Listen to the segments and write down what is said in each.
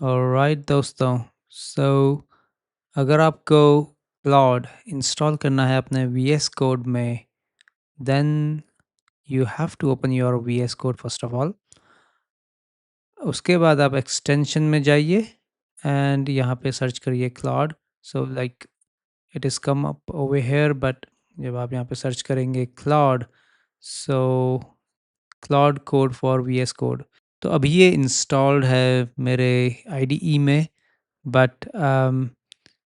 Alright दोस्तों, सो अगर आपको क्लाउड इंस्टॉल करना है अपने वी एस कोड में, then you have to open your V S code first of all. उसके बाद आप एक्सटेंशन में जाइए एंड यहाँ पे सर्च करिए Claude. So like it is come up over here, but जब आप यहाँ पे सर्च करेंगे Claude, so Claude code for V S code, तो अभी ये इंस्टॉल्ड है मेरे आईडीई में। But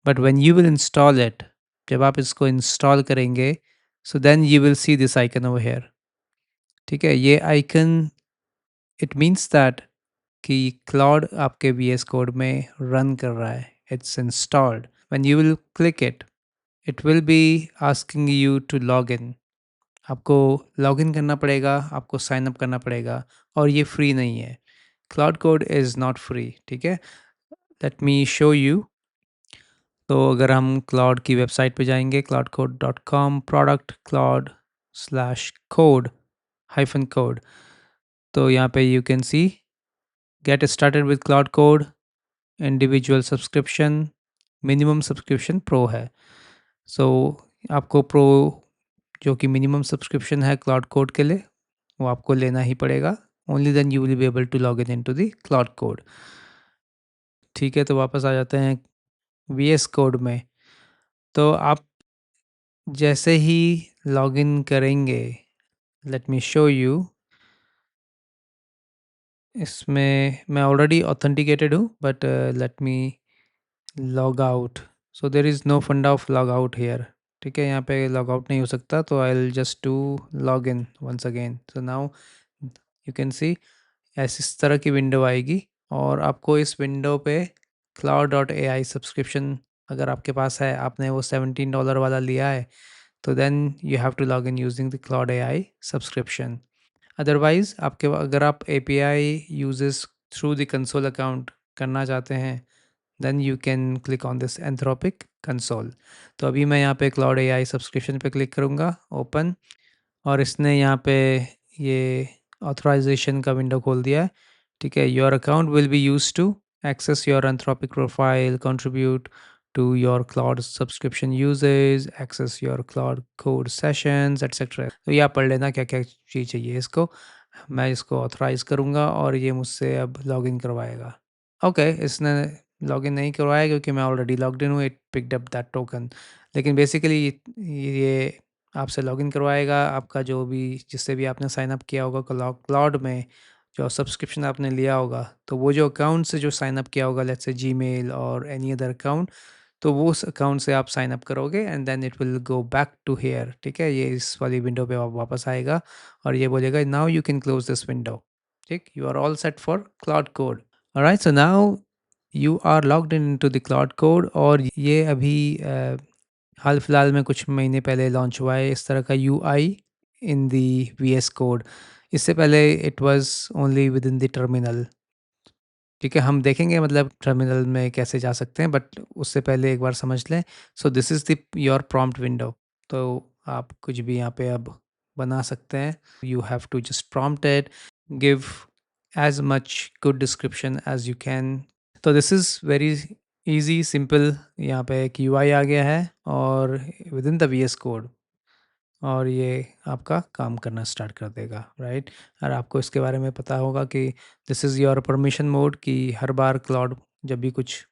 but when you will install it, जब आप इसको इंस्टॉल करेंगे, so then you will see this icon over here. ठीक है, ये आइकन इट मीन्स दैट कि क्लाउड आपके वी एस कोड में रन कर रहा है, it's installed. When you will click it will be asking you to log in. आपको लॉग इन करना पड़ेगा, आपको साइन अप करना पड़ेगा, और ये फ्री नहीं है। Claude code is not free. ठीक है, लेट मी शो यू। तो अगर हम क्लाउड की वेबसाइट पे जाएंगे, cloudcode.com, product Claude slash code hyphen code, तो यहाँ पे you can see get started with Claude code, individual subscription, minimum subscription pro है। सो आपको प्रो, जो कि मिनिमम सब्सक्रिप्शन है क्लाउड कोड के लिए, वो आपको लेना ही पड़ेगा। Only then you will be able to log in into the Claude code. ठीक है, तो वापस आ जाते हैं वी एस कोड में। तो आप जैसे ही लॉगिन करेंगे, लेट मी शो यू। इसमें मैं ऑलरेडी ऑथेंटिकेटेड हूँ, but let me log out. So there is no funda of log out here. ठीक है, यहाँ पे लॉग आउट नहीं हो सकता, तो I will just to log in once again. So now you can see ऐसी इस तरह की विंडो आएगी, और आपको इस विंडो पे cloud dot A I subscription अगर आपके पास है, आपने वो $17 वाला लिया है, तो then you have to log in using the Claude A I subscription. Otherwise आपके अगर आप A P I usages through the console account करना चाहते हैं, then you can click on this Anthropic console. तो अभी मैं यहाँ पे क्लाउड ए आई सब्सक्रिप्शन पे क्लिक करूँगा, ओपन, और इसने यहाँ पे ये ऑथराइजेशन का विंडो खोल दिया है। ठीक है, your account will be use to access your Anthropic profile, contribute to your Claude subscription usage, access your Claude code sessions etcetera. तो ये आप पढ़ लेना क्या क्या चीज़ चाहिए इसको। मैं इसको ऑथराइज़ करूँगा और ये मुझसे अब लॉगिन करवाएगा। ओके, इसने लॉगिन नहीं करवाया क्योंकि मैं ऑलरेडी लॉग्ड इन हूँ, it picked up that token. लेकिन बेसिकली ये आपसे लॉगिन करवाएगा, आपका जो भी जिससे भी आपने साइन अप किया होगा क्लाउड में, जो सब्सक्रिप्शन आपने लिया होगा, तो वो जो अकाउंट से जो साइन अप किया होगा, लेट्स से जीमेल और एनी अदर अकाउंट, तो वो उस अकाउंट से आप साइन अप करोगे and then it will go back to here. ठीक है, ये इस वाली विंडो पे वापस आएगा और ये बोलेगा now you can close this window. ठीक, you are all set for Claude Code. Alright, so now you are logged in to the Claude Code, और ये अभी हाल फिलहाल में कुछ महीने पहले लॉन्च हुआ है इस तरह का UI in the we S code. इससे पहले it was only with in the terminal. ठीक है, हम देखेंगे मतलब टर्मिनल में कैसे जा सकते हैं, बट उससे पहले एक बार समझ लें। सो this is the your prompt window. तो आप कुछ भी यहाँ पे अब बना सकते हैं। You have to just prompt it, give as much good description as you can. तो this is very easy simple. यहाँ पे एक यूआई आ गया है और within the V S Code, और ये आपका काम करना स्टार्ट कर देगा, राइट। और आपको इसके बारे में पता होगा कि this is your permission mode, कि हर बार क्लाउड जब भी कुछ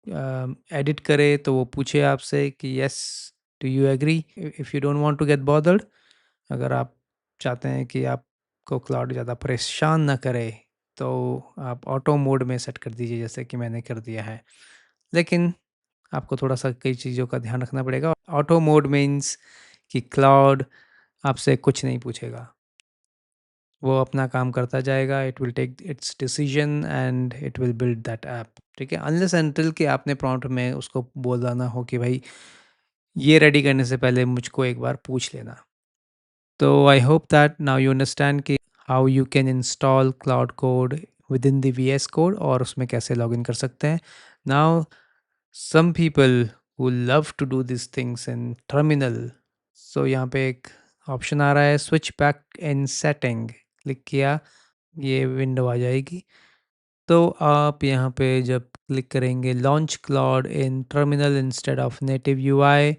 एडिट करे तो वो पूछे आपसे कि yes, do you agree, if you don't want to get bothered. अगर आप चाहते हैं कि आपको क्लाउड ज़्यादा परेशान ना करे, तो आप ऑटो मोड में सेट कर दीजिए, जैसे कि मैंने कर दिया है। लेकिन आपको थोड़ा-सा कई चीज़ों का ध्यान रखना पड़ेगा। ऑटो मोड मीन्स कि क्लाउड आपसे कुछ नहीं पूछेगा, वो अपना काम करता जाएगा, it will take its decision and it will build that app. ठीक है, अनलेस अनटिल कि आपने प्रॉम्प्ट में उसको बोलना हो कि भाई ये रेडी करने से पहले मुझको एक बार पूछ लेना। तो I hope that now you understand कि how you can install Claude Code within the V S Code, और उसमें कैसे लॉगिन कर सकते हैं। Now some people who love to do these things in terminal, so यहाँ पे एक ऑप्शन आ रहा है switch back in setting, click किया, ये विंडो आ जाएगी। तो आप यहाँ पे जब क्लिक करेंगे launch cloud in terminal instead of native UI,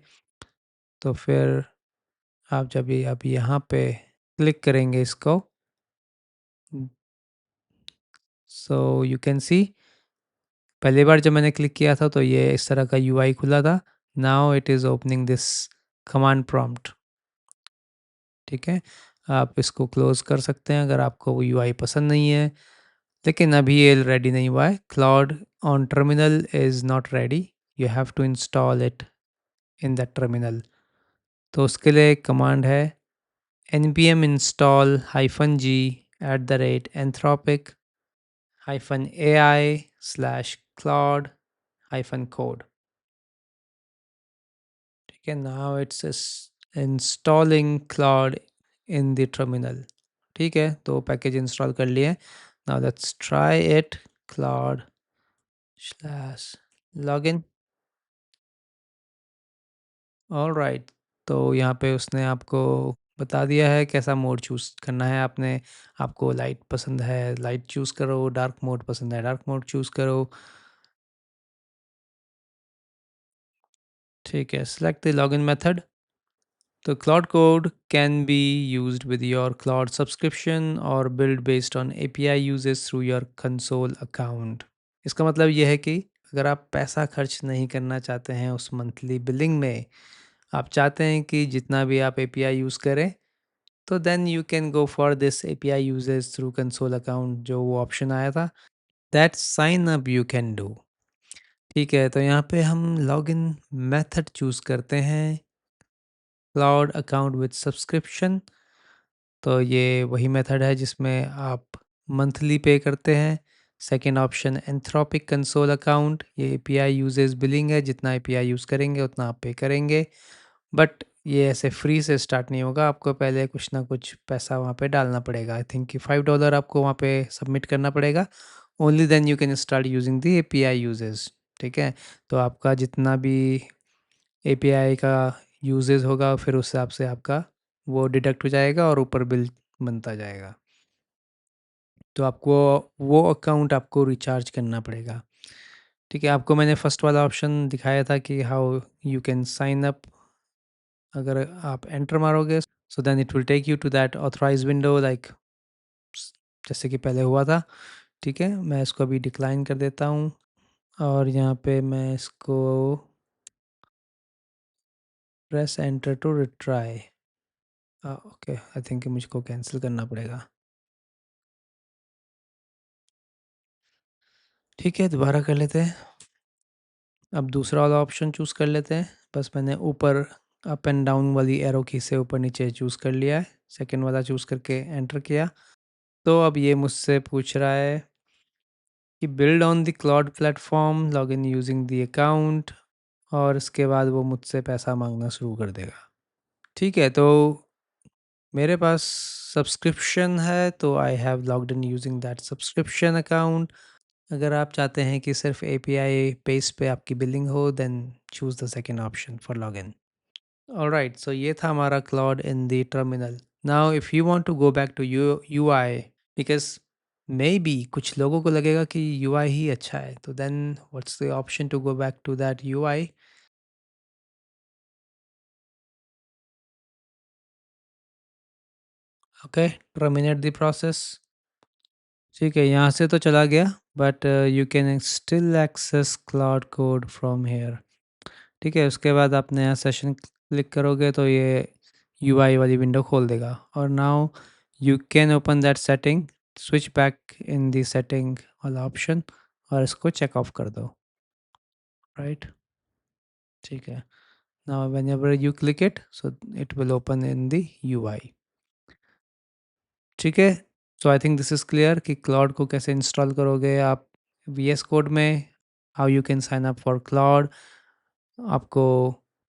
तो फिर आप जब ये अब यहाँ पे क्लिक करेंगे इसको, सो यू कैन सी पहली बार जब मैंने क्लिक किया था तो ये इस तरह का यूआई खुला था। Now it is opening this command prompt. ठीक है, आप इसको क्लोज़ कर सकते हैं अगर आपको वो यूआई पसंद नहीं है, लेकिन अभी ये रेडी नहीं हुआ है। Claude on terminal is not ready, you have to install it in that terminal. तो उसके लिए एक कमांड है npm install -g @anthropic -ai/claude -code। ठीक है, now it's installing cloud in the terminal. ठीक है, तो पैकेज इंस्टॉल कर लिए। Now let's try it, cloud slash login. Alright, तो यहाँ पे उसने आपको बता दिया है कैसा मोड चूज़ करना है। आपको लाइट पसंद है, लाइट चूज़ करो, डार्क मोड पसंद है, डार्क मोड चूज़ करो। ठीक है, सेलेक्ट द लॉगिन मेथड। तो Claude Code can be used with your Claude subscription और billed based on API usages through your console account. इसका मतलब ये है कि अगर आप पैसा खर्च नहीं करना चाहते हैं उस मंथली बिलिंग में, आप चाहते हैं कि जितना भी आप एपीआई यूज़ करें, तो then you can go for this API usages through console account, जो वो ऑप्शन आया था, that sign up you can do. ठीक है, तो यहाँ पे हम लॉगिन मेथड चूज़ करते हैं, क्लाउड अकाउंट विद सब्सक्रिप्शन। तो ये वही मेथड है जिसमें आप मंथली पे करते हैं। Second option Anthropic console account, ये एपीआई यूजेस बिलिंग है, जितना एपीआई यूज़ करेंगे उतना आप पे करेंगे। बट ये ऐसे फ्री से स्टार्ट नहीं होगा, आपको पहले कुछ ना कुछ पैसा वहाँ पे डालना पड़ेगा। आई थिंक कि $5 आपको वहाँ पे सबमिट करना पड़ेगा। Only then you can start using the API usages. ठीक है, तो आपका जितना भी एपीआई का यूजेस होगा फिर उस हिसाब से आपका वो डिडक्ट हो जाएगा और ऊपर बिल बनता जाएगा। तो आपको वो अकाउंट आपको रिचार्ज करना पड़ेगा। ठीक है, आपको मैंने फर्स्ट वाला ऑप्शन दिखाया था कि how you can sign up. अगर आप एंटर मारोगे, so then it will take you to that authorize window, like जैसे कि पहले हुआ था। ठीक है, मैं इसको अभी डिक्लाइन कर देता हूँ और यहाँ पे मैं इसको press enter to retry. Okay, I think मुझको कैंसिल करना पड़ेगा। ठीक है, दोबारा कर लेते हैं। अब दूसरा वाला ऑप्शन चूज़ कर लेते हैं। बस मैंने ऊपर अप एंड डाउन वाली एरो की से ऊपर नीचे चूज़ कर लिया है। सेकंड वाला चूज़ करके एंटर किया। तो अब ये मुझसे पूछ रहा है कि build on the cloud platform, log in using the account, और इसके बाद वो मुझसे पैसा मांगना शुरू कर देगा। ठीक है, तो मेरे पास सब्सक्रिप्शन है तो I have logged in using that subscription account. अगर आप चाहते हैं कि सिर्फ एपीआई बेस पे आपकी बिलिंग हो, then choose the second option for login. Alright, so ये था हमारा Claude in the terminal. Now if you want to go back to UI, because maybe कुछ लोगों को लगेगा कि यूआई ही अच्छा है, तो then what's the option to go back to that UI? Okay, terminate the process. ठीक है, यहाँ से तो चला गया, but you can still access Claude code from here. ठीक है, उसके बाद आप नया सेशन क्लिक करोगे तो ये यूआई वाली विंडो खोल देगा। और now you can open that setting, switch back in the setting वाला ऑप्शन और इसको चेक ऑफ कर दो। राइट, ठीक है। Now whenever you click it, so it will open in the UI. ठीक है, so I think this is clear कि क्लाउड को कैसे इंस्टॉल करोगे आप वीएस कोड में। How you can sign up for Claude, आपको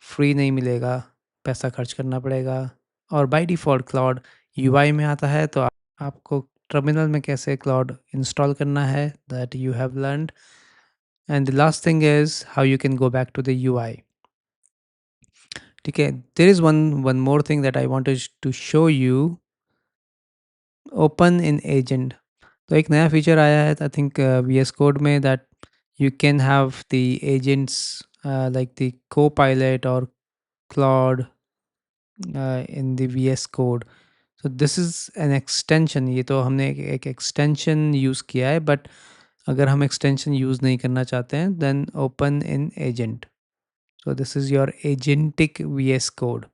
फ्री नहीं मिलेगा, पैसा खर्च करना पड़ेगा। और बाय डिफ़ॉल्ट क्लाउड यूआई में आता है, तो आपको टर्मिनल में कैसे क्लाउड इंस्टॉल करना है, that you have learned. And the last thing is how you can go back to the UI. ठीक है, there is one one more thing that I wanted to show you. Open in agent. तो एक नया feature आया है I think V S code में, that you can have the agents like the Copilot और Claude in the V S Code. So this is an extension. ये तो हमने एक एक्सटेंशन यूज़ किया है, बट अगर हम एक्सटेंशन यूज़ नहीं करना चाहते हैं then open in agent. So this is your agentic VS Code,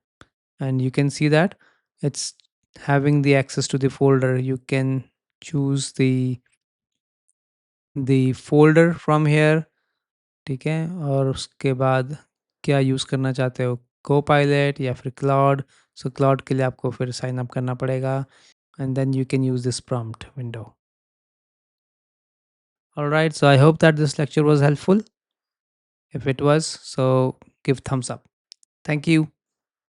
and you can see that it's having the access to the folder. You can choose the folder from here. ठीक है, और उसके बाद क्या यूज़ करना चाहते हो, Copilot या फिर Claude. So Claude के लिए आपको फिर साइन अप करना पड़ेगा, and then you can use this prompt window. All right, so I hope that this lecture was helpful. If it was, so give thumbs up. Thank you.